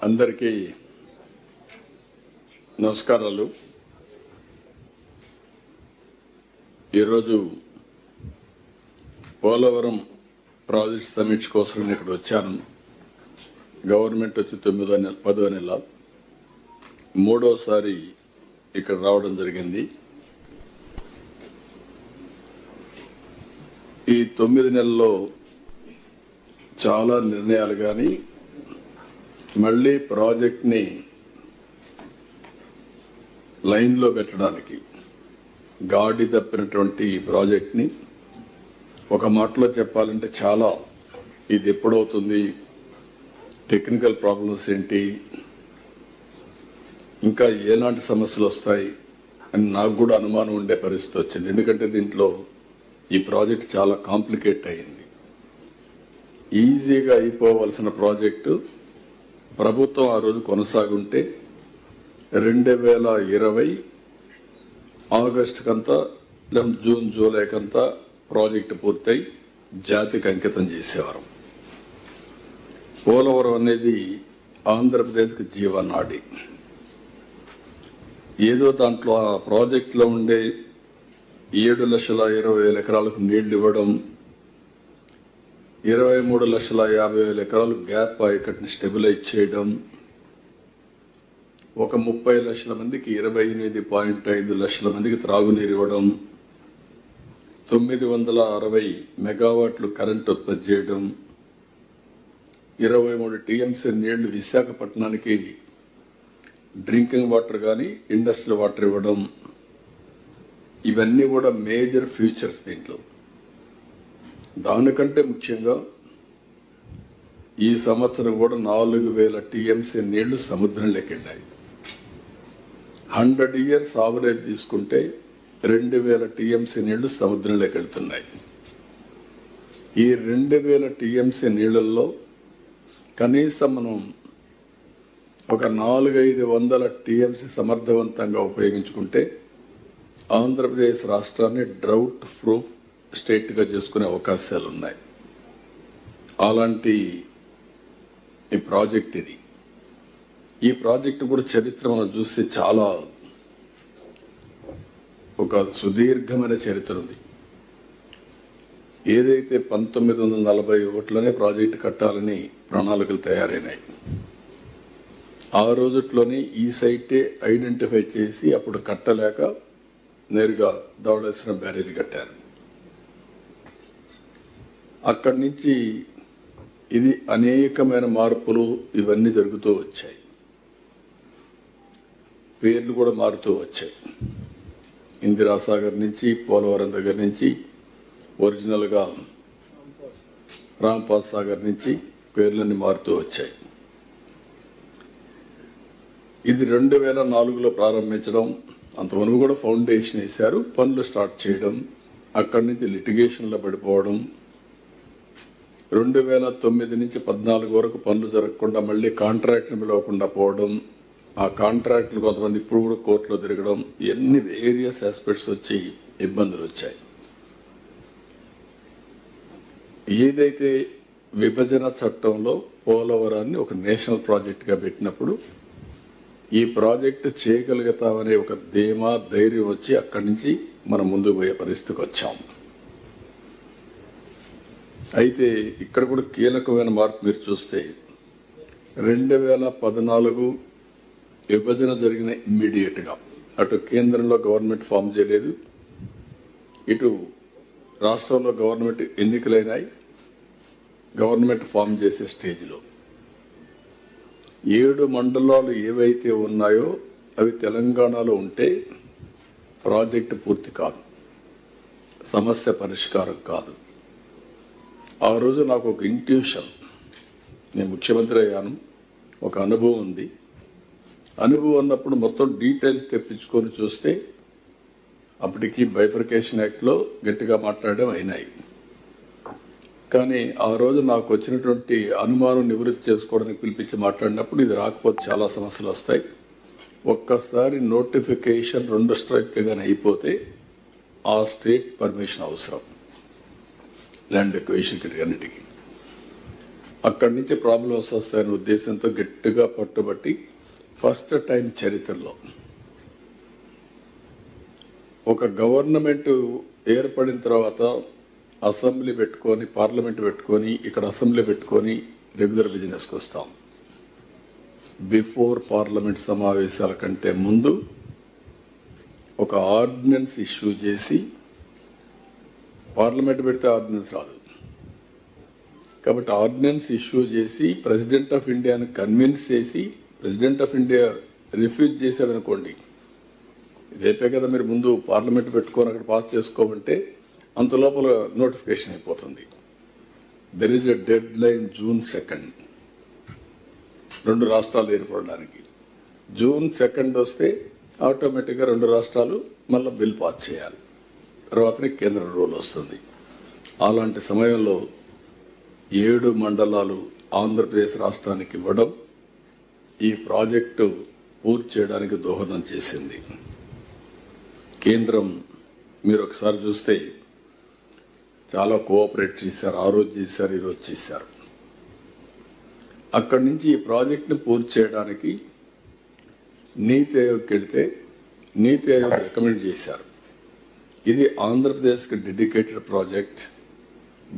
అందరికీ నమస్కారాలు. ఈరోజు పోలవరం ప్రాజెక్ట్ సమీక్ష కోసం నేను ఇక్కడ వచ్చాను. గవర్నమెంట్ వచ్చి 10వ నెల మూడోసారి ఇక్కడ రావడం జరిగింది. ఈ 9 నెలల్లో చాలా నిర్ణయాలు కానీ మళ్ళీ ప్రాజెక్ట్ని లైన్లో పెట్టడానికి గాడి తప్పినటువంటి ఈ ప్రాజెక్ట్ని ఒక మాటలో చెప్పాలంటే చాలా ఇది ఎప్పుడవుతుంది, టెక్నికల్ ప్రాబ్లమ్స్ ఏంటి, ఇంకా ఎలాంటి సమస్యలు వస్తాయి అని నాకు కూడా అనుమానం ఉండే పరిస్థితి వచ్చింది. ఎందుకంటే దీంట్లో ఈ ప్రాజెక్ట్ చాలా కాంప్లికేట్ అయింది. ఈజీగా అయిపోవలసిన ప్రాజెక్టు ప్రభుత్వం ఆ రోజు కొనసాగుంటే 2020 ఆగస్టుకంతా జూన్ జూలైకంతా ప్రాజెక్టు పూర్తయి జాతికి అంకితం చేసేవారు. పోలవరం అనేది ఆంధ్రప్రదేశ్కి జీవనాడి. ఏదో దాంట్లో ఆ ప్రాజెక్టులో ఉండే 7,20,000 ఎకరాలకు నీళ్లు ఇవ్వడం, 23,50,000 ఎకరాలు గ్యాప్ ఆయకట్టుని స్టెబిలైజ్ చేయడం, ఒక 30 లక్షల మందికి 28.5 లక్షల మందికి త్రాగునీరు ఇవ్వడం, 960 మెగావాట్లు కరెంట్ ఉత్పత్తి చేయడం, 23 టీఎంసీ నీళ్లు విశాఖపట్నానికి డ్రింకింగ్ వాటర్ కానీ ఇండస్ట్రియల్ వాటర్ ఇవ్వడం, ఇవన్నీ కూడా మేజర్ ఫ్యూచర్స్ దీంట్లో. దానికంటే ముఖ్యంగా ఈ సంవత్సరం కూడా 4,000 టీఎంసీ నీళ్లు సముద్రంలోకి వెళ్ళాయి. 100 ఇయర్స్ ఆవరేజ్ తీసుకుంటే 2,000 టీఎంసీ నీళ్లు సముద్రంలోకి వెళ్తున్నాయి. ఈ 2,000 టీఎంసీ నీళ్లలో కనీసం మనం ఒక 400-500 టీఎంసీ సమర్థవంతంగా ఉపయోగించుకుంటే ఆంధ్రప్రదేశ్ రాష్ట్రాన్ని డ్రౌట్ ప్రూఫ్ స్టేట్గా చేసుకునే అవకాశాలు ఉన్నాయి. అలాంటి ఈ ప్రాజెక్ట్ ఇది. ఈ ప్రాజెక్టు కూడా చరిత్ర మనం చూస్తే చాలా ఒక సుదీర్ఘమైన చరిత్ర ఉంది. ఏదైతే 1941లోనే ప్రాజెక్టు కట్టాలని ప్రణాళికలు తయారైనాయి, ఆ రోజుట్లోనే ఈ సైటే ఐడెంటిఫై చేసి అప్పుడు కట్టలేక నేరుగా ధవళేశ్వరం బ్యారేజ్ కట్టారు. అక్కడి నుంచి ఇది అనేకమైన మార్పులు ఇవన్నీ జరుగుతూ వచ్చాయి. పేర్లు కూడా మారుతూ వచ్చాయి. ఇందిరాసాగర్ నుంచి పోలవరం దగ్గర నుంచి ఒరిజినల్గా రాంపాల్ సాగర్ నుంచి పేర్లన్నీ మారుతూ వచ్చాయి. ఇది 2004లో ప్రారంభించడం, అంతవరకు కూడా ఫౌండేషన్ వేశారు, పనులు స్టార్ట్ చేయడం, అక్కడి నుంచి లిటిగేషన్లో పడిపోవడం, 2009 నుంచి 14 వరకు పనులు జరగకుండా మళ్ళీ కాంట్రాక్ట్ని పిలవకుండా పోవడం, ఆ కాంట్రాక్టులు కొంతమంది ఇప్పుడు కూడా కోర్టులో తిరగడం, ఎన్ని వేరియస్ ఆస్పెక్ట్స్ వచ్చి ఇబ్బందులు వచ్చాయి. ఏదైతే విభజన చట్టంలో పోలవరాన్ని ఒక నేషనల్ ప్రాజెక్టుగా పెట్టినప్పుడు ఈ ప్రాజెక్టు చేయగలుగుతామనే ఒక ధీమా ధైర్యం వచ్చి అక్కడి నుంచి మనం ముందుకు పోయే పరిస్థితికి వచ్చాం. అయితే ఇక్కడ కూడా కీలకమైన మార్పు మీరు చూస్తే 2014 విభజన జరిగిన ఇమ్మీడియట్గా అటు కేంద్రంలో గవర్నమెంట్ ఫామ్ చేయలేదు, ఇటు రాష్ట్రంలో గవర్నమెంట్ ఎన్నికలైనాయి. గవర్నమెంట్ ఫామ్ చేసే స్టేజ్లో 7 మండలాలు ఏవైతే ఉన్నాయో అవి తెలంగాణలో ఉంటే ప్రాజెక్టు పూర్తి కాదు, సమస్య పరిష్కారం కాదు. ఆ రోజు నాకు ఒక ఇంట్యూషన్, నేను ముఖ్యమంత్రి అయ్యాను, ఒక అనుభవం ఉంది. అనుభవం ఉన్నప్పుడు మొత్తం డీటెయిల్స్ తెప్పించుకొని చూస్తే అప్పటికి బైఫర్కేషన్ యాక్ట్లో గట్టిగా మాట్లాడడం అయినాయి. కానీ ఆ రోజు నాకు వచ్చినటువంటి అనుమానం నివృత్తి చేసుకోవడానికి పిలిపించి మాట్లాడినప్పుడు ఇది రాకపోతే చాలా సమస్యలు వస్తాయి, ఒక్కసారి నోటిఫికేషన్ 2 స్ట్రైక్లుగానే అయిపోతే ఆ స్టేట్ పర్మిషన్ అవసరం ల్యాండ్ ఎక్వేషన్ అన్నిటికీ. అక్కడి నుంచి ప్రాబ్లమ్స్ వస్తాయనే ఉద్దేశంతో గట్టిగా పట్టుబట్టి ఫస్ట్ టైం చరిత్రలో ఒక గవర్నమెంట్ ఏర్పడిన తర్వాత అసెంబ్లీ పెట్టుకొని పార్లమెంట్ పెట్టుకొని ఇక్కడ అసెంబ్లీ పెట్టుకొని రెగ్యులర్ బిజినెస్కి వస్తాం. బిఫోర్ పార్లమెంట్ సమావేశాల కంటే ముందు ఒక ఆర్డినెన్స్ ఇష్యూ చేసి, పార్లమెంట్ పెడితే ఆర్డినెన్స్ రాదు కాబట్టి ఆర్డినెన్స్ ఇష్యూ చేసి ప్రెసిడెంట్ ఆఫ్ ఇండియాను కన్విన్స్ చేసి ప్రెసిడెంట్ ఆఫ్ ఇండియా రిఫ్యూజ్ చేశాడు అనుకోండి, రేపే కదా మీరు ముందు పార్లమెంట్ పెట్టుకొని అక్కడ పాస్ చేసుకోమంటే అంత లోపల నోటిఫికేషన్ అయిపోతుంది. There is a dead line June 2 రెండు రాష్ట్రాలు ఏర్పడడానికి. June 2 వస్తే ఆటోమేటిక్గా రెండు రాష్ట్రాలు మళ్ళీ బిల్ పాస్ చేయాలి, తర్వాతనే కేంద్ర రూల్ వస్తుంది. అలాంటి సమయంలో 7 మండలాలు ఆంధ్రప్రదేశ్ రాష్ట్రానికి ఇవ్వడం ఈ ప్రాజెక్టు పూర్తి చేయడానికి దోహదం చేసింది. కేంద్రం మీరు ఒకసారి చూస్తే చాలా కోఆపరేట్ చేశారు. ఆ రోజు చేశారు, ఈరోజు చేశారు. అక్కడి నుంచి ఈ ప్రాజెక్ట్ని పూర్తి చేయడానికి నీతి ఆయోగ్కి వెళ్తే నీతి ఆయోగ్ రికమెండ్ చేశారు. ఇది ఆంధ్రప్రదేశ్కి డెడికేటెడ్ ప్రాజెక్ట్,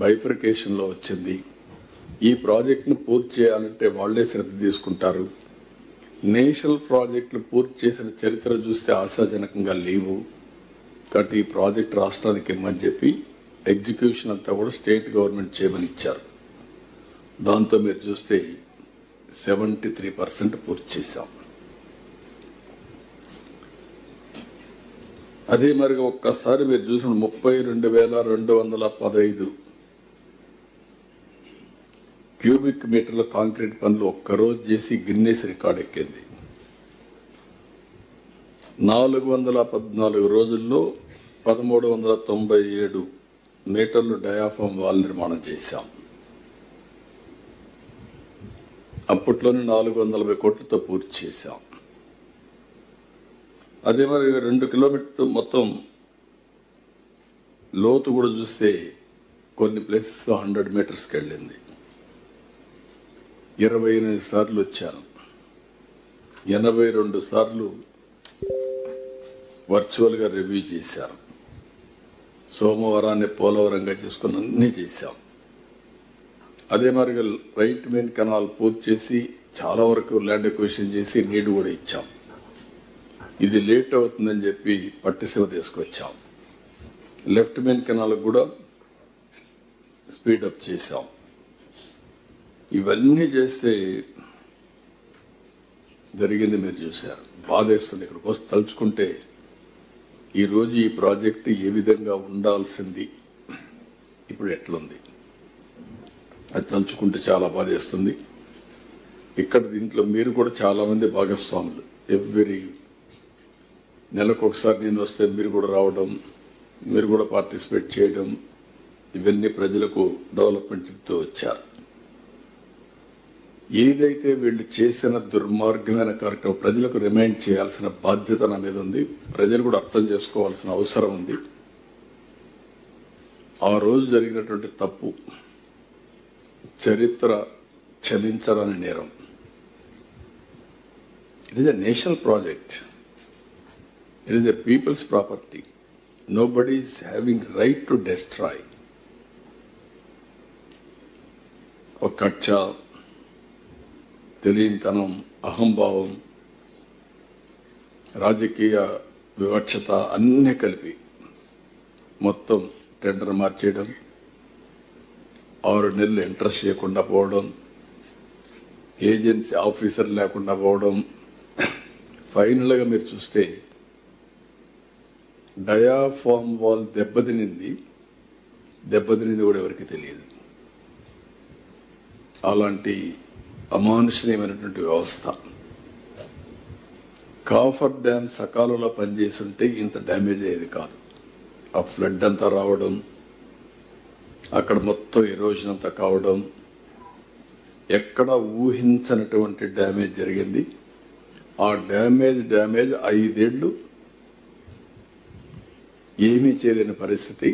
బైఫర్కేషన్లో వచ్చింది. ఈ ప్రాజెక్ట్ను పూర్తి చేయాలంటే వాళ్లే శ్రద్ధ తీసుకుంటారు. నేషనల్ ప్రాజెక్టులు పూర్తి చేసిన చరిత్ర చూస్తే ఆశాజనకంగా లేవు కాబట్టి ఈ ప్రాజెక్ట్ రాష్ట్రానికి ఇమ్మని చెప్పి ఎగ్జిక్యూషన్ అంతా కూడా స్టేట్ గవర్నమెంట్ చేయమని ఇచ్చారు. దాంతో మీరు చూస్తే 73% పూర్తి చేశాం. అదే మరి ఒక్కసారి మీరు చూసిన 32,215 క్యూబిక్ మీటర్ల కాంక్రీట్ పనులు ఒక్కరోజు చేసి గిన్నెస్ రికార్డ్ ఎక్కింది. 414 రోజుల్లో 1397 మీటర్లు డయాఫామ్ వాల్ నిర్మాణం చేశాం. అప్పట్లోనే 440 కోట్లతో పూర్తి చేశాం. అదే మరి 2 కిలోమీటర్లు మొత్తం లోతు కూడా చూస్తే కొన్ని ప్లేసెస్లో 100 మీటర్స్కి వెళ్ళింది. 28 సార్లు వచ్చాను, 82 సార్లు వర్చువల్గా రివ్యూ చేశారు. సోమవారాన్ని పోలవరంగా చేసుకుని అన్నీ చేశాం. అదే మరి రైట్ మెయిన్ కెనాల్ పూర్తి చేసి చాలా వరకు ల్యాండ్ ఎక్విజిషన్ చేసి నీళ్లు కూడా ఇచ్చాం. ఇది లేట్ అవుతుందని చెప్పి పట్టిసీమ తీసుకొచ్చాం. లెఫ్ట్ మెయిన్ కెనాల్ కూడా స్పీడప్ చేశాం. ఇవన్నీ చేస్తే జరిగింది మీరు చూశారు. బాధేస్తుంది. ఇక్కడికి వస్తే తలుచుకుంటే ఈరోజు ఈ ప్రాజెక్టు ఏ విధంగా ఉండాల్సింది ఇప్పుడు ఎట్లుంది అది తలుచుకుంటే చాలా బాధేస్తుంది. ఇక్కడ దీంట్లో మీరు కూడా చాలామంది భాగస్వాములు. ఎవ్రీ నెలకు ఒకసారి నేను వస్తే మీరు కూడా రావడం, మీరు కూడా పార్టిసిపేట్ చేయడం, ఇవన్నీ ప్రజలకు డెవలప్మెంట్ చెప్తూ వచ్చారు. ఏదైతే వీళ్ళు చేసిన దుర్మార్గమైన కార్యక్రమం ప్రజలకు రిమైండ్ చేయాల్సిన బాధ్యత నా మీద ఉంది. ప్రజలు కూడా అర్థం చేసుకోవాల్సిన అవసరం ఉంది. ఆ రోజు జరిగినటువంటి తప్పు చరిత్ర క్షమించరాని నేరం. It is a national project. It is a peoples property. Nobody is having right to destroy. ఒక కక్ష, తెలియనితనం, అహంభావం, రాజకీయ వివక్షత అన్నీ కలిపి మొత్తం టెండర్ మార్చేయడం, 6 నెలలు ఇంట్రెస్ట్ చేయకుండా పోవడం, ఏజెన్సీ ఆఫీసర్ లేకుండా పోవడం. ఫైనల్గా మీరు చూస్తే డయాఫామ్ వాల్ దెబ్బతినింది కూడా ఎవరికి తెలియదు. అలాంటి అమానుషణీయమైనటువంటి వ్యవస్థ. కాఫర్ డ్యామ్ సకాలంలో పనిచేస్తుంటే ఇంత డ్యామేజ్ అయ్యేది కాదు. ఆ ఫ్లడ్ అంతా రావడం, అక్కడ మొత్తం ఎరోజన్ అంతా కావడం, ఎక్కడ ఊహించనటువంటి డ్యామేజ్ జరిగింది. ఆ డ్యామేజ్ 5 ఏళ్ళు ఏమీ చేయలేని పరిస్థితి.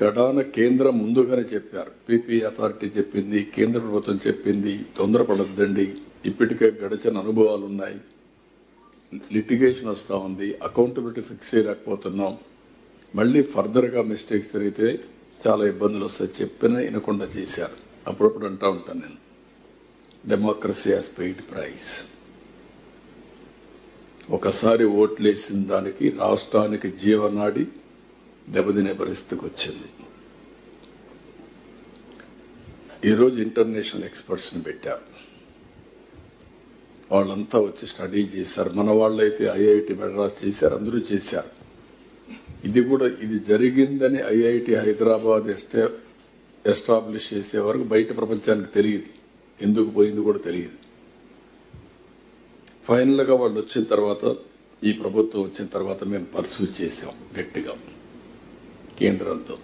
గడాన కేంద్రం ముందుగానే చెప్పారు. పీపీ అథారిటీ చెప్పింది, కేంద్ర ప్రభుత్వం చెప్పింది, తొందరపడద్దండి, ఇప్పటికే గడిచిన అనుభవాలు ఉన్నాయి, లిటిగేషన్ వస్తూ ఉంది, అకౌంటబిలిటీ ఫిక్స్ చేయలేకపోతున్నాం, మళ్ళీ ఫర్దర్గా మిస్టేక్స్ జరిగితే చాలా ఇబ్బందులు వస్తాయి చెప్పినా వినకుండా చేశారు. అప్పుడప్పుడు అంటూ ఉంటాను నేను, డెమోక్రసీ హాస్ పెయిడ్ ప్రైస్. ఒకసారి ఓట్లేసిన దానికి రాష్ట్రానికి జీవనాడి దెబ్బతినే పరిస్థితికి వచ్చింది. ఈరోజు ఇంటర్నేషనల్ ఎక్స్పర్ట్స్ని పెట్టారు. వాళ్ళంతా వచ్చి స్టడీ చేశారు. మన వాళ్ళైతే ఐఐటి మెడ్రాస్ చేశారు, అందరూ చేశారు. ఇది జరిగిందని ఐఐటి హైదరాబాద్ ఎస్టాబ్లిష్ చేసే వరకు బయట ప్రపంచానికి తెలియదు, ఎందుకు పోయింది కూడా తెలియదు. ఫైనల్గా వాళ్ళు వచ్చిన తర్వాత, ఈ ప్రభుత్వం వచ్చిన తర్వాత మేము పర్సూ చేసాం గట్టిగా కేంద్రంతో.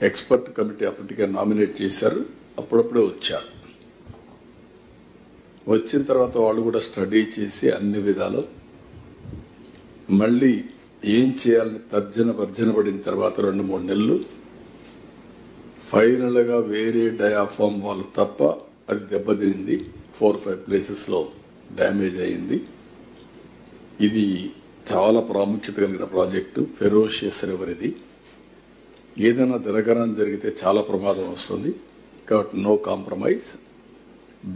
ఎక్స్పర్ట్ కమిటీ అప్పటికే నామినేట్ చేశారు, అప్పుడప్పుడే వచ్చారు. వచ్చిన తర్వాత వాళ్ళు కూడా స్టడీ చేసి అన్ని విధాలు మళ్ళీ ఏం చేయాలని తర్జన పడిన తర్వాత 2-3 నెలలు ఫైనల్గా వేరే డయాఫామ్ వాళ్ళు తప్ప అది దెబ్బతింది. 4-5 ప్లేసెస్లో డ్యామేజ్ అయింది. ఇది చాలా ప్రాముఖ్యత కలిగిన ప్రాజెక్టు, ఫెరోషియస్ రివర్. ఇది ఏదైనా జరగడం జరిగితే చాలా ప్రమాదం వస్తుంది. కాబట్టి no compromise,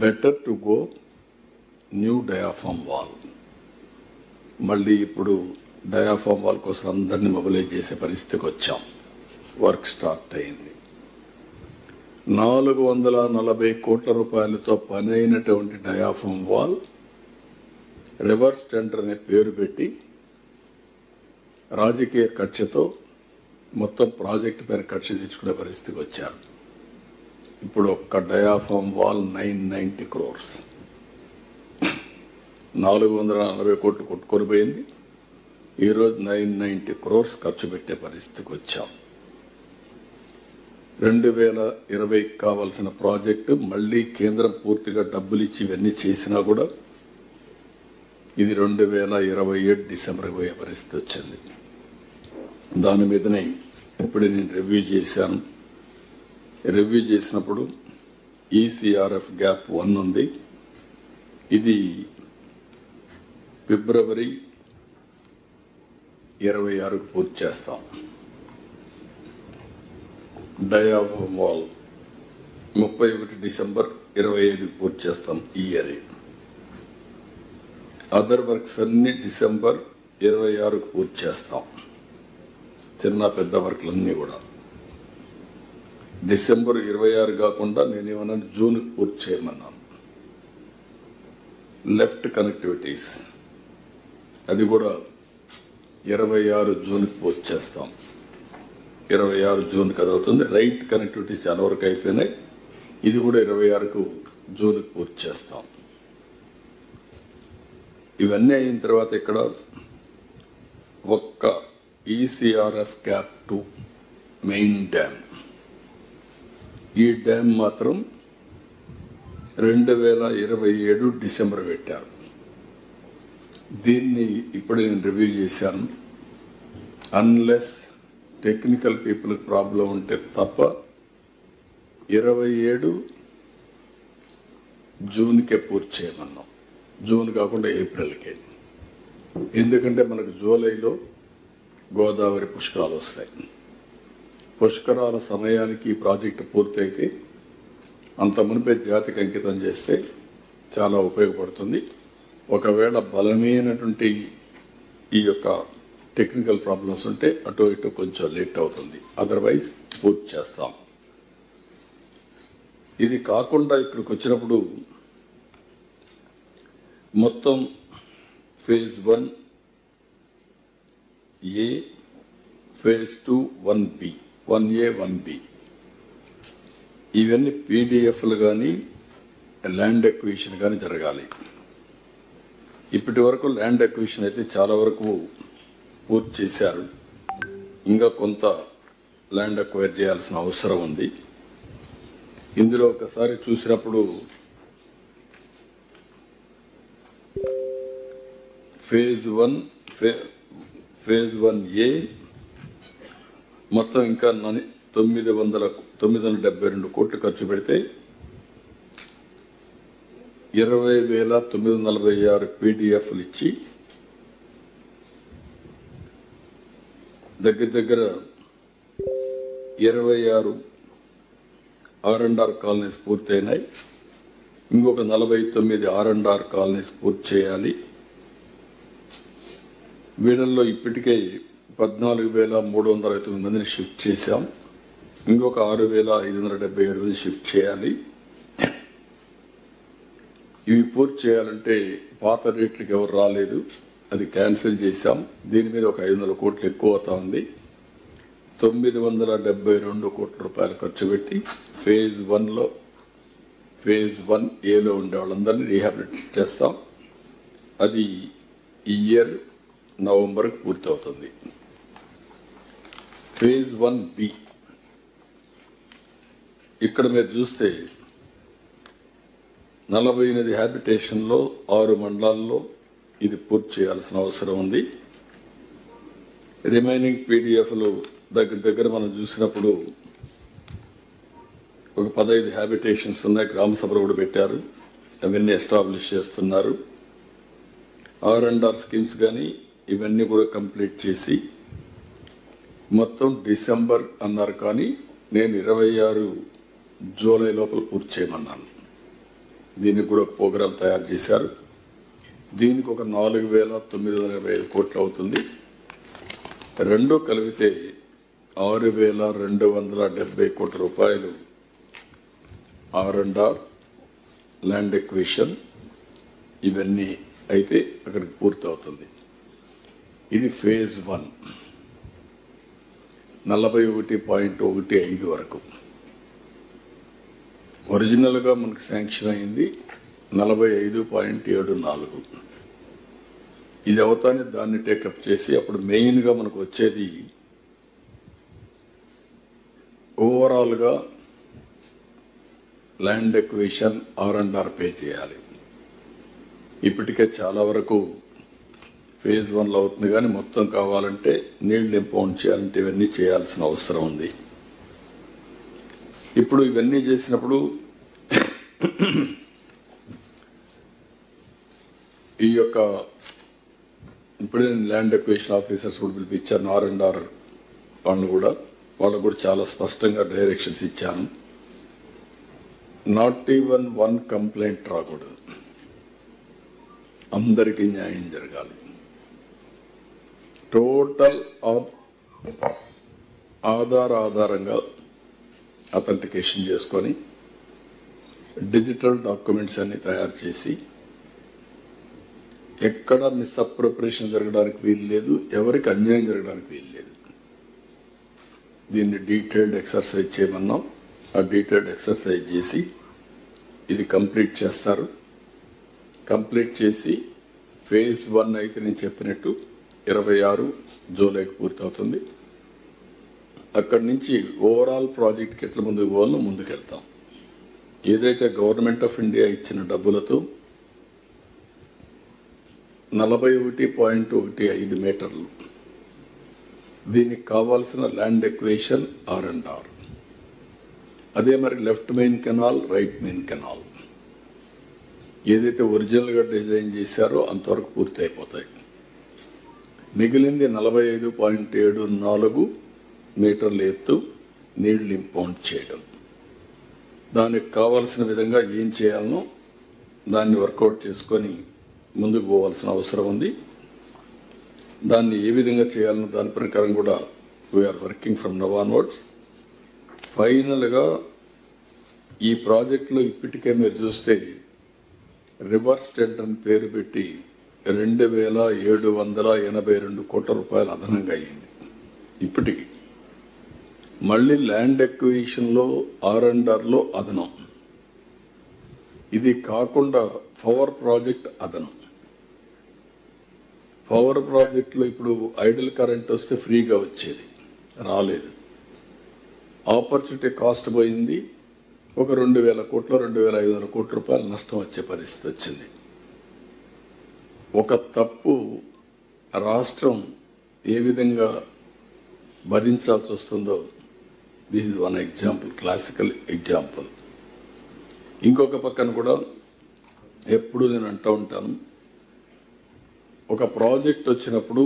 better to go new diaphragm wall. మళ్ళీ ఇప్పుడు డయాఫామ్ వాల్ కోసం అందరినీ మొబిలైజ్ చేసే పరిస్థితికి వచ్చాం. వర్క్ స్టార్ట్ అయింది. 440 కోట్ల రూపాయలతో పని అయినటువంటి డయాఫామ్ వాల్ రివర్స్ టెండర్ అనే పేరు పెట్టి రాజకీయ కక్షతో మొత్తం ప్రాజెక్టు పైన కక్ష తీర్చుకునే పరిస్థితికి వచ్చారు. ఇప్పుడు ఒక్క డయాఫామ్ వాల్ 990 crores, 440 కోట్లు కొట్టుకొని పోయింది. ఈరోజు 990 crores ఖర్చు పెట్టే పరిస్థితికి వచ్చాం. 2020 కావాల్సిన ప్రాజెక్టు మళ్ళీ కేంద్రం పూర్తిగా డబ్బులు ఇచ్చి ఇవన్నీ చేసినా కూడా ఇది 2027 డిసెంబర్కి పోయే పరిస్థితి వచ్చింది. దాని మీదనే ఇప్పుడే నేను రివ్యూ చేశాను. రివ్యూ చేసినప్పుడు ఈసీఆర్ఎఫ్ గ్యాప్ 1 ఉంది. ఇది ఫిబ్రవరి 26కు పూర్తి చేస్తాం. డయాఫామ్ వాల్ 31 డిసెంబర్ 25కి పూర్తి చేస్తాం ఈ ఇయర్. అదర్ వర్క్స్ అన్ని డిసెంబర్ 26కు పూర్తి చేస్తాం. చిన్న పెద్ద వర్క్లన్నీ కూడా డిసెంబర్ 26 కాకుండా నేనేమన్నా జూన్కి పూర్తి చేయమన్నాను. లెఫ్ట్ కనెక్టివిటీస్ అది కూడా 26 జూన్కి పూర్తి చేస్తాం. 26 జూన్కి అది అవుతుంది. రైట్ కనెక్టివిటీస్ చాలా వరకు అయిపోయినాయి. ఇది కూడా 26కు జూన్కి పూర్తి చేస్తాం. ఇవన్నీ అయిన తర్వాత ఇక్కడ ఒక్క ఈసీఆర్ఎఫ్ క్యాప్ 2 మెయిన్ డ్యామ్, ఈ డ్యామ్ మాత్రం 2027 డిసెంబర్ పెట్టారు. దీన్ని ఇప్పుడు నేను రివ్యూ చేశాను. అన్లెస్ టెక్నికల్ పీపుల్ ప్రాబ్లం ఉంటే తప్ప 27 జూన్కే పూర్తి చేయమన్నాం. జూన్ కాకుండా ఏప్రిల్కే. ఎందుకంటే మనకు జూలైలో గోదావరి పుష్కరాలు వస్తాయి. పుష్కరాల సమయానికి ఈ ప్రాజెక్టు పూర్తయితే అంత మునిపే జాతికి అంకితం చేస్తే చాలా ఉపయోగపడుతుంది. ఒకవేళ బలమైనటువంటి ఈ యొక్క టెక్నికల్ ప్రాబ్లమ్స్ ఉంటే అటు ఇటు కొంచెం లేట్ అవుతుంది. అదర్వైజ్ పూర్తి చేస్తాం. ఇది కాకుండా ఇక్కడికి వచ్చినప్పుడు మొత్తం phase 1A, phase 2 1B, 1A 1B ఇవన్నీ పీడిఎఫ్లు కానీ ల్యాండ్ ఎక్విజిషన్ కానీ జరగాలి. ఇప్పటి వరకు ల్యాండ్ ఎక్విజిషన్ అయితే చాలా వరకు పూర్తి చేశారు. ఇంకా కొంత ల్యాండ్ అక్వైర్ చేయాల్సిన అవసరం ఉంది. ఇందులో ఒకసారి చూసినప్పుడు ఫేజ్ 1A మొత్తం ఇంకా 972 కోట్లు ఖర్చు పెడితే 20,946 పీడిఎఫ్లు ఇచ్చి దగ్గర 26 R&R కాలనీస్ పూర్తయినాయి. ఇంకొక 49 R&R కాలనీస్ పూర్తి చేయాలి. వీళ్ళల్లో ఇప్పటికే 14,359 మందిని షిఫ్ట్ చేశాం. ఇంకొక 6,577 మంది షిఫ్ట్ చేయాలి. ఇవి పూర్తి చేయాలంటే పాత రేట్లకు ఎవరు రాలేదు, అది క్యాన్సిల్ చేశాం. దీని మీద ఒక 500 కోట్లు ఎక్కువ అవుతా ఉంది. 972 కోట్ల రూపాయలు ఖర్చు పెట్టి ఫేజ్ 1A ఉండే వాళ్ళందరినీ రీహాబిలిటేట్ చేస్తాం. అది ఈ ఇయర్ నవంబర్కి పూర్తవుతుంది. ఫేజ్ 1B ఇక్కడ మీరు చూస్తే 48 హ్యాబిటేషన్లో 6 మండలాల్లో ఇది పూర్తి చేయాల్సిన అవసరం ఉంది. రిమైనింగ్ పీడిఎఫ్లు దగ్గర మనం చూసినప్పుడు ఒక 15 హ్యాబిటేషన్స్ ఉన్నాయి. గ్రామ సభలు కూడా పెట్టారు, అవన్నీ ఎస్టాబ్లిష్ చేస్తున్నారు. R&R స్కీమ్స్ కానీ ఇవన్నీ కూడా కంప్లీట్ చేసి మొత్తం డిసెంబర్ అన్నారు, కానీ నేను 26 జూలై లోపల పూర్తి చేయమన్నాను. దీనికి కూడా ప్రోగ్రాం తయారు చేశారు. దీనికి ఒక 4,925 కోట్లు అవుతుంది. రెండు కలిపితే 6,270 కోట్ల రూపాయలు R&R, ల్యాండ్ ఎక్విజిషన్ ఇవన్నీ అయితే అక్కడికి పూర్తి అవుతుంది. ఇది ఫేజ్ 1 41.15 వరకు. ఒరిజినల్గా మనకు శాంక్షన్ అయింది 45.74. ఇది అవుతానే దాన్ని టేకప్ చేసి అప్పుడు మెయిన్గా మనకు వచ్చేది ఓవరాల్గా ల్యాండ్ ఎక్విజిషన్ R&R పే చేయాలి. ఇప్పటికే చాలా వరకు ఫేజ్ 1లో అవుతుంది, కానీ మొత్తం కావాలంటే నీళ్లు ఇంపౌండ్ చేయాలంటే ఇవన్నీ చేయాల్సిన అవసరం ఉంది. ఇప్పుడు ఇవన్నీ చేసినప్పుడు ఈ యొక్క ఇప్పుడే ల్యాండ్ ఎక్విజిషన్ ఆఫీసర్స్ కూడా పిలిపించాను. R&R వాళ్ళకు కూడా చాలా స్పష్టంగా డైరెక్షన్స్ ఇచ్చాను. నాట్ ఈవెన్ 1 కంప్లైంట్ రాకూడదు, అందరికీ న్యాయం జరగాలి. టోటల్ ఆధారంగా అథెంటికేషన్ చేసుకొని డిజిటల్ డాక్యుమెంట్స్ అన్ని తయారు చేసి ఎక్కడ మిస్అప్రోప్రియేషన్ జరగడానికి వీలు లేదు, ఎవరికి అన్యాయం జరగడానికి వీలు లేదు. దీన్ని డీటెయిల్డ్ ఎక్సర్సైజ్ చేయమన్నాం. ఆ డీటెయిల్డ్ ఎక్సర్సైజ్ చేసి ఇది కంప్లీట్ చేస్తారు. కంప్లీట్ చేసి ఫేజ్ 1 అయితే నేను చెప్పినట్టు 26 జూలైకి పూర్తవుతుంది. అక్కడి నుంచి ఓవరాల్ ప్రాజెక్ట్కి ఎట్లా ముందుకు పోవాలో ముందుకెళ్తాం. ఏదైతే గవర్నమెంట్ ఆఫ్ ఇండియా ఇచ్చిన డబ్బులతో 41.15 మీటర్లు దీనికి కావాల్సిన ల్యాండ్ ఎక్విజిషన్ R&R, అదే మరి left main canal, right main canal ఏదైతే ఒరిజినల్గా డిజైన్ చేశారో అంతవరకు పూర్తి అయిపోతాయి. మిగిలింది 45.74 మీటర్ల ఎత్తు నీళ్లు ఇంపౌండ్ చేయడం. దానికి కావాల్సిన విధంగా ఏం చేయాలనో దాన్ని వర్కౌట్ చేసుకొని ముందుకు పోవాల్సిన అవసరం ఉంది. దాన్ని ఏ విధంగా చేయాలనో దాని ప్రకారం కూడా we are working from now onwards. ఫైనల్గా ఈ ప్రాజెక్టులో ఇప్పటికే మీరు చూస్తే రివర్స్ టెండర్ పేరు పెట్టి 2,782 కోట్ల రూపాయలు అదనంగా అయ్యింది. ఇప్పటికి మళ్ళీ ల్యాండ్ ఎక్విజిషన్లో R&Rలో అదనం, ఇది కాకుండా పవర్ ప్రాజెక్ట్ అదనం. పవర్ ప్రాజెక్టులో ఇప్పుడు ఐడల్ కరెంట్ వస్తే ఫ్రీగా వచ్చేది, రాలేదు. ఆపర్చునిటీ కాస్ట్ పోయింది. ఒక 2,000 కోట్ల 2,500 కోట్ల రూపాయలు నష్టం వచ్చే పరిస్థితి వచ్చింది. ఒక తప్పు రాష్ట్రం ఏ విధంగా భరించాల్సి వస్తుందో this is one example, classical example. ఇంకొక పక్కన కూడా ఎప్పుడు నేను అంటూ ఉంటాను, ఒక ప్రాజెక్ట్ వచ్చినప్పుడు,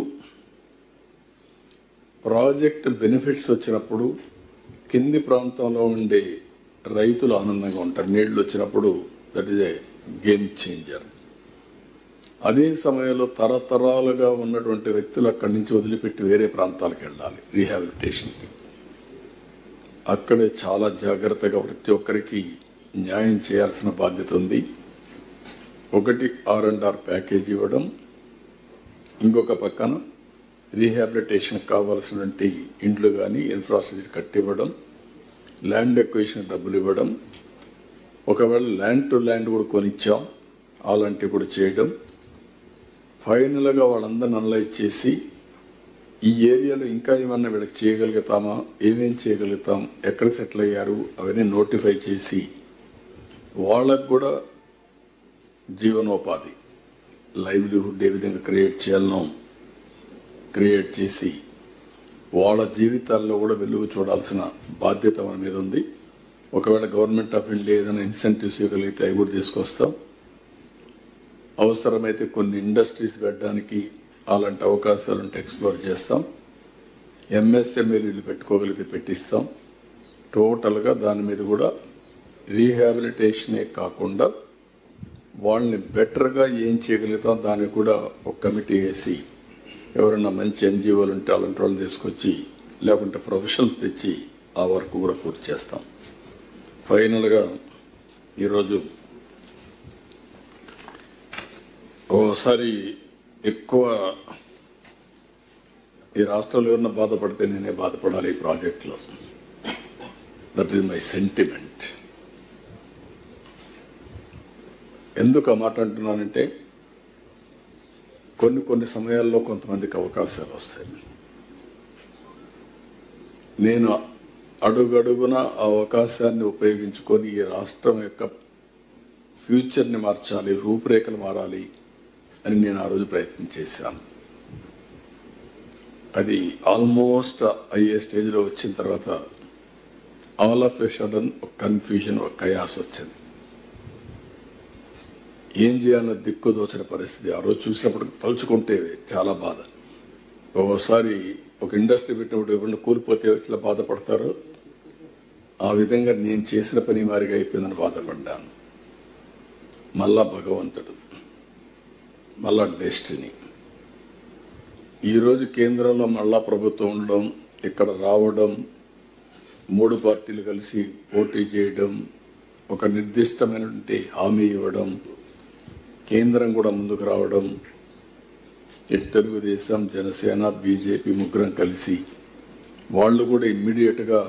ప్రాజెక్ట్ బెనిఫిట్స్ వచ్చినప్పుడు కింది ప్రాంతంలో ఉండే రైతులు ఆనందంగా ఉంటారు. నీళ్లు వచ్చినప్పుడు that is a game changer. అదే సమయంలో తరతరాలుగా ఉన్నటువంటి వ్యక్తులు అక్కడి నుంచి వదిలిపెట్టి వేరే ప్రాంతాలకు వెళ్ళాలి రీహాబిలిటేషన్కి. అక్కడే చాలా జాగ్రత్తగా ప్రతి ఒక్కరికి న్యాయం చేయాల్సిన బాధ్యత ఉంది. ఒకటి R&R ప్యాకేజ్ ఇవ్వడం, ఇంకొక పక్కన రీహాబిలిటేషన్ కావాల్సినటువంటి ఇండ్లు కానీ ఇన్ఫ్రాస్ట్రక్చర్ కట్టివ్వడం, ల్యాండ్ ఎక్విజిషన్ డబ్బులు ఇవ్వడం, ఒకవేళ ల్యాండ్ టు ల్యాండ్ కూడా కొనిచ్చాం అలాంటివి కూడా చేయడం. ఫైనల్గా వాళ్ళందరిని అనలైజ్ చేసి ఈ ఏరియాలో ఇంకా ఏమన్నా వీళ్ళకి చేయగలుగుతామా, ఏమేం చేయగలుగుతాం, ఎక్కడ సెటిల్ అయ్యారు అవన్నీ నోటిఫై చేసి వాళ్ళకు కూడా జీవనోపాధి, లైవ్లీహుడ్ ఏ విధంగా క్రియేట్ చేయాలనో క్రియేట్ చేసి వాళ్ళ జీవితాల్లో కూడా వెలుగు చూడాల్సిన బాధ్యత మన మీద ఉంది. ఒకవేళ గవర్నమెంట్ ఆఫ్ ఇండియా ఏదైనా ఇన్సెంటివ్స్ ఇవ్వగలిగితే అవి కూడా తీసుకొస్తాం. అవసరమైతే కొన్ని ఇండస్ట్రీస్ పెట్టడానికి అలాంటి అవకాశాలను ఎక్స్ప్లోర్ చేస్తాం. MSMEలు పెట్టుకోగలిగితే పెట్టిస్తాం. టోటల్గా దాని మీద కూడా రీహాబిలిటేషనే కాకుండా వాళ్ళని బెటర్గా ఏం చేయగలుగుతాం దానికి కూడా ఒక కమిటీ వేసి ఎవరైనా మంచి NGOలు ఉంటే అలాంటి వాళ్ళు తీసుకొచ్చి, లేకుంటే ప్రొఫెషనల్స్ తెచ్చి ఆ వర్క్ కూడా పూర్తి చేస్తాం. ఫైనల్గా ఈరోజు ఓసారి ఎక్కువ ఈ రాష్ట్రంలో ఎవరన్నా బాధపడితే నేనే బాధపడాలి ఈ ప్రాజెక్టులో. That is my sentiment. ఎందుకు ఆ మాట అంటున్నానంటే కొన్ని సమయాల్లో కొంతమందికి అవకాశాలు వస్తాయి. నేను అడుగడుగున ఆ అవకాశాన్ని ఉపయోగించుకొని ఈ రాష్ట్రం యొక్క ఫ్యూచర్ని మార్చాలి, రూపురేఖలు మారాలి అని నేను ఆ రోజు ప్రయత్నం చేశాను. అది ఆల్మోస్ట్ అయ్యే స్టేజ్లో వచ్చిన తర్వాత ఆల్ ఆఫ్ ఎ సడన్ ఒక కన్ఫ్యూజన్, ఒక కయాస్ వచ్చింది. ఏం చేయాలో దిక్కుదోచిన పరిస్థితి. ఆ రోజు చూసినప్పుడు తలుచుకుంటే చాలా బాధ. ఒకసారి ఒక ఇండస్ట్రీ పెట్టినప్పుడు ఎవరైనా కూలిపోతే ఎట్లా బాధపడతారో ఆ విధంగా నేను చేసిన పని మారిగా అయిపోయిందని బాధపడ్డాను. మళ్ళా భగవంతుడు, మళ్ళా డెస్టినీ. ఈరోజు కేంద్రంలో మళ్ళా ప్రభుత్వం ఉండడం, ఇక్కడ రావడం, 3 పార్టీలు కలిసి పోటీ చేయడం, ఒక నిర్దిష్టమైనటువంటి హామీ ఇవ్వడం, కేంద్రం కూడా ముందుకు రావడం, ఇటు తెలుగుదేశం, జనసేన, బీజేపీ ముగ్గురం కలిసి వాళ్ళు కూడా ఇమ్మీడియట్గా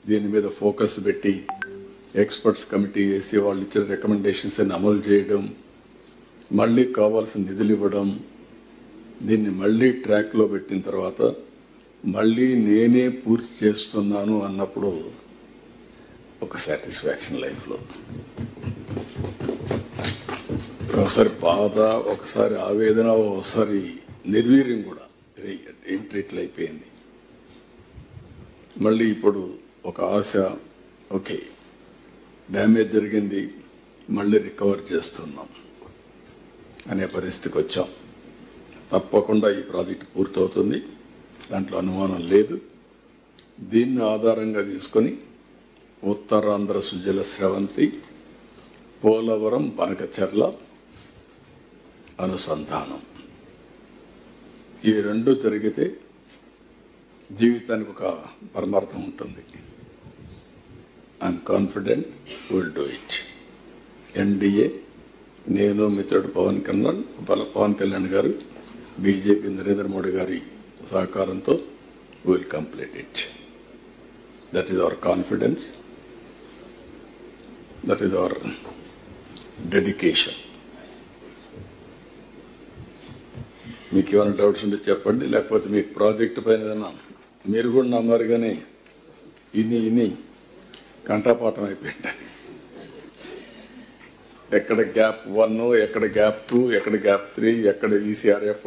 దీని మీద ఫోకస్ పెట్టి ఎక్స్పర్ట్స్ కమిటీ వేసి వాళ్ళు ఇచ్చిన రికమెండేషన్స్ అని అమలు చేయడం, మళ్ళీ కావాల్సిన నిధులు ఇవ్వడం, దీన్ని మళ్ళీ ట్రాక్లో పెట్టిన తర్వాత మళ్ళీ నేనే పూర్తి చేస్తున్నాను అన్నప్పుడు ఒక సాటిస్ఫాక్షన్ లైఫ్లో. ఒకసారి బాధ, ఒకసారి ఆవేదన, ఒకసారి నిర్వీర్యం కూడా. ఏంటి ఇట్లా అయిపోయింది. మళ్ళీ ఇప్పుడు ఒక ఆశ, ఓకే డ్యామేజ్ జరిగింది, మళ్ళీ రికవర్ చేస్తున్నాం అనే పరిస్థితికి వచ్చాం. తప్పకుండా ఈ ప్రాజెక్టు పూర్తవుతుంది, దాంట్లో అనుమానం లేదు. దీన్ని ఆధారంగా తీసుకొని ఉత్తరాంధ్ర సుజల స్రవంతి, పోలవరం బనకచెర్ల అనుసంధానం, ఈ 2 జరిగితే జీవితానికి ఒక పరమార్థం ఉంటుంది. I'm confident will do it. NDA, నేను మిత్రుడు పవన్ కళ్యాణ్ గారు, బీజేపీ నరేంద్ర మోడీ గారి సహకారంతో will complete it. That is our confidence, that is our dedication. మీకు ఏమైనా డౌట్స్ ఉంటే చెప్పండి, లేకపోతే మీకు ప్రాజెక్టు పైన ఏదైనా మీరు కూడా నమ్మారు కానీ ఇన్ని కంఠపాఠం అయిపోయింది. ఎక్కడ గ్యాప్ 1, ఎక్కడ గ్యాప్ 2, ఎక్కడ గ్యాప్ 3, ఎక్కడ ECRF.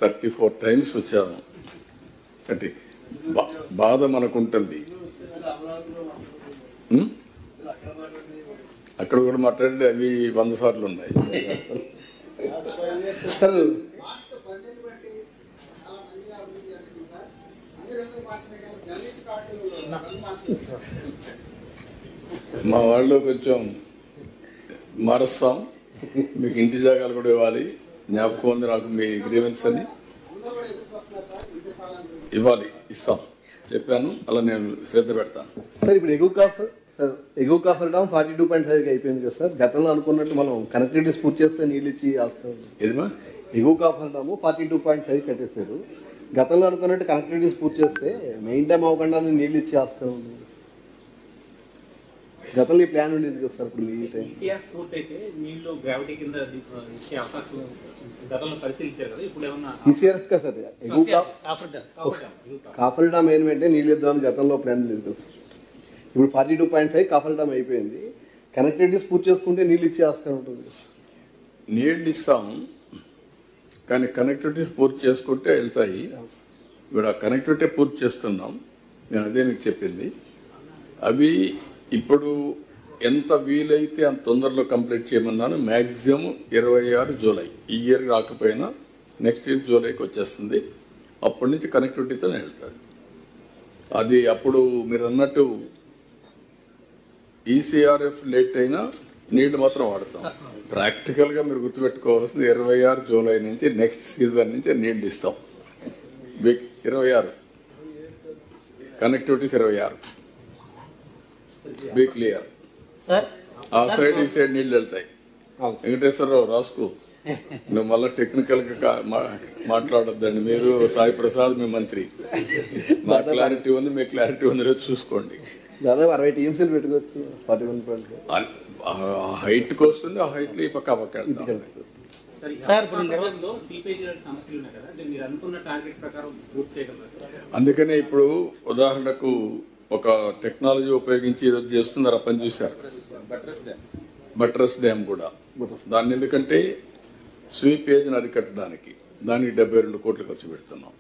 34 times వచ్చాము. అంటే బాధ మనకుంటుంది. అక్కడ కూడా మాట్లాడి అవి 100 సార్లు ఉన్నాయి. మా వాళ్ళు కొంచెం మారుస్తాం, మీకు ఇంటి జాగాలు కూడా ఇవ్వాలి, జ్ఞాపకం ఉంది నాకు మీ గ్రీవెన్స్ అని ఇవ్వాలి, ఇస్తాం చెప్పాను, అలా నేను శ్రద్ధ పెడతాను. సార్ ఇప్పుడు ఎగువ కాఫర్ డామ్ 42.5 అయిపోయింది కదా సార్. గతంలో అనుకున్నట్టు మనం కనెక్టివిటీస్ పూర్తి చేస్తే నీళ్ళు ఇచ్చి ఆస్తాం. ఏదిమా ఎగువ కాఫర్ డాము 42.5 కట్టేశారు. గతంలో అనుకున్నట్టు కనెక్టివిటీస్ పూర్తి చేస్తే మెయిన్ డ్యామ్ అవ్వకుండా నీళ్ళు ఇచ్చి ఆస్తాం. గతంలో ఈ ప్లాన్ ఉండేది కదా సార్. ఇప్పుడు ఈ టైం ఈసీఆర్ఎఫ్ కదా సార్. కాఫర్ డామ్ ఏంటంటే నీళ్ళు ఇద్దామని గతంలో ప్లాన్ లేదు కదా సార్. ఇప్పుడు 42.5 కాఫర్ డామ్ అయిపోయింది. కనెక్టివిటీస్ పూర్తి చేసుకుంటే నీళ్ళు ఇచ్చి ఆస్కారం ఉంటుంది. నీళ్ళు ఇస్తాం కానీ కనెక్టివిటీస్ పూర్తి చేసుకుంటే వెళ్తాయి. ఇప్పుడు ఆ కనెక్టివిటీ పూర్తి చేస్తున్నాం, నేను అదే మీకు చెప్పింది. అవి ఇప్పుడు ఎంత వీలైతే అంత తొందరలో కంప్లీట్ చేయమన్నాను. మ్యాక్సిమం 26 జూలై, ఈ ఇయర్ రాకపోయినా నెక్స్ట్ ఇయర్ జూలైకి వచ్చేస్తుంది. అప్పటి నుంచి కనెక్టివిటీతోనే వెళ్తారు. అది అప్పుడు మీరు అన్నట్టు ఈసీఆర్ఎఫ్ లేట్ అయినా నీళ్లు మాత్రం వాడతాం. ప్రాక్టికల్గా మీరు గుర్తుపెట్టుకోవాల్సింది 26 జూలై నుంచి నెక్స్ట్ సీజన్ నుంచి నీళ్లు ఇస్తాం. 26 కనెక్టివిటీస్ 26 బీ క్లియర్. ఆ సైడ్ ఈ సైడ్ నీళ్లు వెళ్తాయి. వెంకటేశ్వరరావు రాసుకో, నువ్వు మళ్ళీ టెక్నికల్గా మాట్లాడొద్దండి. మీరు సాయి ప్రసాద్ మీ మంత్రి, మా క్లారిటీ ఉంది, మీ క్లారిటీ ఉంది, రోజు చూసుకోండి. దాదాపు 60 టీమ్స్ పెట్టుకోవచ్చు. 41 హైట్కి వస్తుంది, ఆ హైట్లో ఈ పక్క పక్క అందుకనే ఇప్పుడు ఉదాహరణకు ఒక టెక్నాలజీ ఉపయోగించి ఈరోజు చేస్తున్నారు, పని చూశారు. బట్రస్ డ్యామ్ కూడా దాన్ని ఎందుకంటే స్వీపేజ్ని అరికట్టడానికి దానికి 72 కోట్లు ఖర్చు పెడుతున్నాం.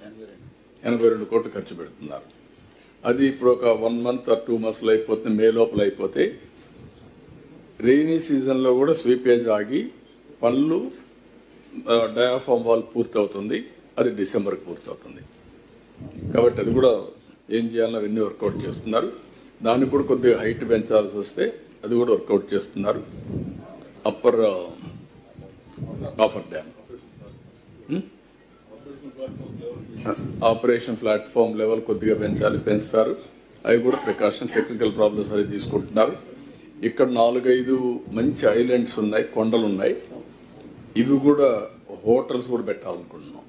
82 కోట్లు ఖర్చు పెడుతున్నారు. అది ఇప్పుడు ఒక 1 month or 2 months అయిపోతుంది. మే లోపల అయిపోతే రెయినీ సీజన్లో కూడా స్వీపేజ్ ఆగి పనులు డయాఫామ్ వాల్ పూర్తవుతుంది. అది డిసెంబర్కి పూర్తవుతుంది. కాబట్టి అది కూడా ఏం చేయాలో అవన్నీ వర్కౌట్ చేస్తున్నారు. దానికి కూడా కొద్దిగా హైట్ పెంచాల్సి వస్తే అది కూడా వర్కౌట్ చేస్తున్నారు. Upper coffer dam operation platform level కొద్దిగా పెంచుతారు. అవి కూడా ప్రికాషన్ టెక్నికల్ ప్రాబ్లమ్స్ అది తీసుకుంటున్నారు. ఇక్కడ 4-5 మంచి ఐలాండ్స్ ఉన్నాయి, కొండలు ఉన్నాయి. ఇవి కూడా హోటల్స్ కూడా పెట్టాలనుకుంటున్నాం.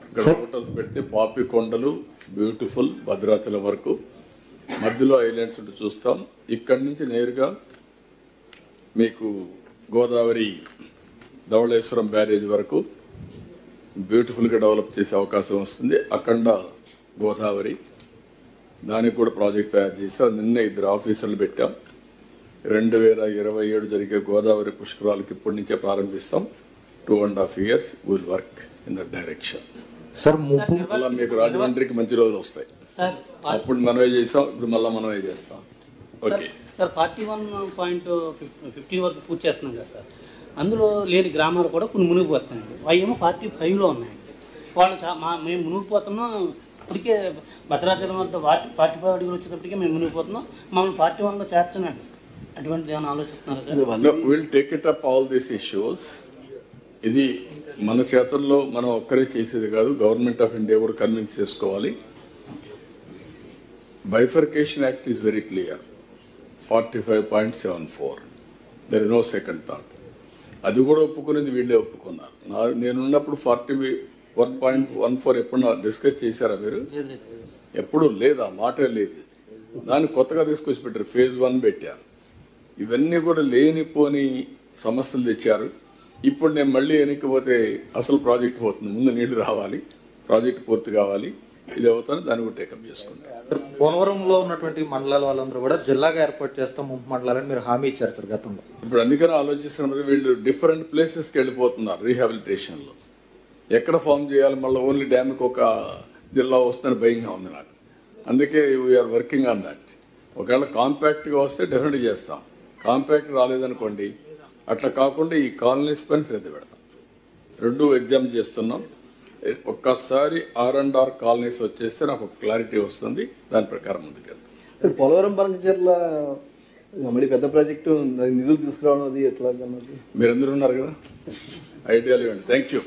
ఇక్కడ హోటల్స్ పెడితే పాపి కొండలు బ్యూటిఫుల్ భద్రాచలం వరకు మధ్యలో ఐలాండ్స్ ఉంటే చూస్తాం. ఇక్కడి నుంచి నేరుగా మీకు గోదావరి ధవళేశ్వరం బ్యారేజ్ వరకు బ్యూటిఫుల్గా డెవలప్ చేసే అవకాశం వస్తుంది. అఖండ గోదావరి దానికి కూడా ప్రాజెక్ట్ తయారు చేసాం. నిన్న 2 ఆఫీసర్లు పెట్టాం. 2027 జరిగే గోదావరి పుష్కరాలకు ఇప్పటి నుంచే ప్రారంభిస్తాం. 2.5 years will work in that direction. అలా మీకు రాజమండ్రికి మంచి రోజులు వస్తాయి. అప్పుడు మనమే చేసాం, ఇప్పుడు మళ్ళీ మనమే చేస్తాం. ఓకే సార్, 41.15 వరకు పూర్తి చేస్తున్నాం కదా సార్. అందులో లేని గ్రామాలు కూడా కొన్ని మునిగిపోతున్నాయండి. అవి ఏమో 45లో ఉన్నాయండి. వాళ్ళు మేము మునిగిపోతున్నాం. ఇప్పటికే భద్రాచలం వద్ద 45 అడుగులు వచ్చేటప్పటికే మేము మునిగిపోతున్నాం. మమ్మల్ని 41లో చేర్చనండి. అటువంటిది ఏమైనా ఆలోచిస్తున్నారా sir? Will take it up all these issues. ఇది మన చేతుల్లో మనం ఒక్కరే చేసేది కాదు. గవర్నమెంట్ ఆఫ్ ఇండియా కూడా కన్విన్స్ చేసుకోవాలి. Bifurcation act is very clear. 45.74 there is no second thought. అది కూడా ఒప్పుకునేది వీళ్ళే ఒప్పుకున్నారు. నేనున్నప్పుడు 41.14 ఎప్పుడు డిస్కస్ చేశారా మీరు? ఎప్పుడు లేదు, ఆ మాటే లేదు. దాన్ని కొత్తగా తీసుకొచ్చి పెట్టారు, phase 1 పెట్టారు. ఇవన్నీ కూడా లేనిపోని సమస్యలు తెచ్చారు. ఇప్పుడు నేను మళ్ళీ వెనక్కిపోతే అసలు ప్రాజెక్ట్ పోతుంది. ముందు నీళ్లు రావాలి, ప్రాజెక్ట్ పూర్తి కావాలి. ఇది అవుతాను, దాన్ని కూడా టేకప్ చేసుకుంటారు. పోలవరంలో ఉన్నటువంటి మండలాల వాళ్ళందరూ కూడా జిల్లాగా ఏర్పాటు చేస్తాం ముంపు మండలాలని మీరు హామీ ఇచ్చారు సార్ గతంలో. ఇప్పుడు అందుకని ఆలోచిస్తున్నారు, వీళ్ళు డిఫరెంట్ ప్లేసెస్కి వెళ్ళిపోతున్నారు రీహాబిలిటేషన్లో. ఎక్కడ ఫామ్ చేయాలి, మళ్ళీ ఓన్లీ డ్యామ్కి ఒక జిల్లా వస్తుందని భయంగా ఉంది నాకు. అందుకే వీఆర్ వర్కింగ్ ఆన్ దట్. ఒకవేళ కాంపాక్ట్గా వస్తే డెఫినెట్గా చేస్తాం. కాంపాక్ట్ రాలేదనుకోండి, అట్లా కాకుండా ఈ కాలనీస్ పని శ్రద్ధ పెడతాం. 2 ఎగ్జామ్ చేస్తున్నాం. ఒక్కసారి R&R కాలనీస్ వచ్చేస్తే నాకు ఒక క్లారిటీ వస్తుంది, దాని ప్రకారం ముందుకెళ్తాం. పోలవరం బంకచెర్ల మళ్ళీ పెద్ద ప్రాజెక్టు నిధులు తీసుకురావడం అది ఎట్లా అన్నది మీరందరూ ఉన్నారు కదా, ఐడియాలు ఇవ్వండి. Thank you.